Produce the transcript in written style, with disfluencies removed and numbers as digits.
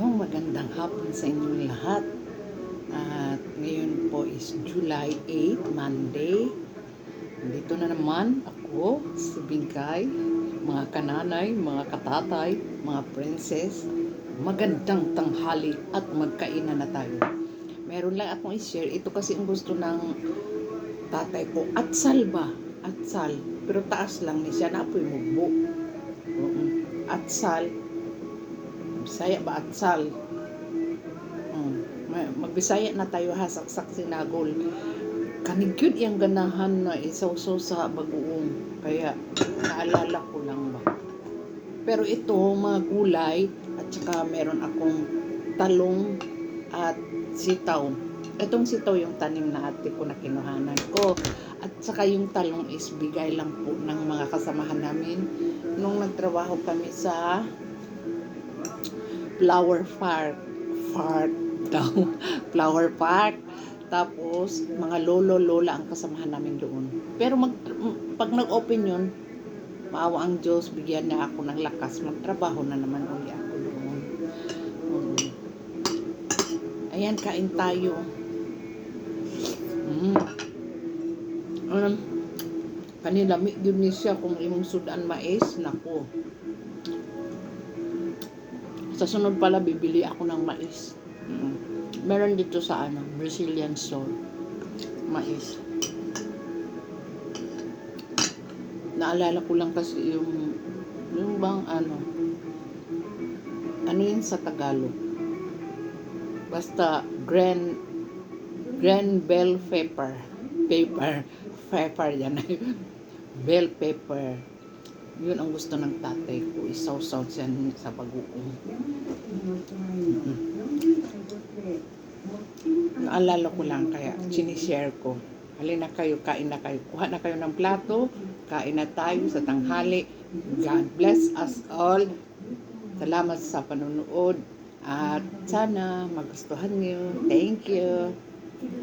Magandang hapon sa inyong lahat. At ngayon po is July 8, Monday. Dito na naman ako, si Bingkay, mga kananay, mga katatay, mga princess. Magandang tanghali at magkainan na tayo. Meron lang akong i-share. Ito kasi ang gusto ng tatay ko. Atsal ba? Atsal. Pero taas lang ni siya na apoy mugbo. Atsal. Bisaya ba atsal? Magbisaya na tayo ha, saksak sinagol. Kanigyud yung ganahan na isawsaw sa bagoong. Kaya naalala ko lang ba. Pero ito, mga gulay, at saka meron akong talong at sitaw. Itong sitaw yung tanim na ate ko na kinuhanan ko. At saka yung talong is bigay lang po ng mga kasamahan namin nung nagtrabaho kami sa Flower Park. Tapos, mga lolo-lola ang kasamahan namin doon. Pero pag nag-open yun, maawa ang Diyos, bigyan niya ako ng lakas. Magtrabaho na naman uli ako doon. Ayan, kain tayo. Kanila, yun ni siya kung imong sudan mais, nako. Sa sunod pala, bibili ako ng mais. Meron dito sa Brazilian store. Mais. Naalala ko lang kasi yung bang ano yun sa Tagalog? Basta grand bell pepper. Pepper yan. Bell pepper. Yun ang gusto ng tatay ko. Isaw-saw siya sa bagoong. Naalala ko lang kaya sinishare ko. Halina kayo, kain na kayo. Kuha na kayo ng plato. Kain na tayo sa tanghali. God bless us all. Salamat sa panonood. At sana magustuhan niyo. Thank you.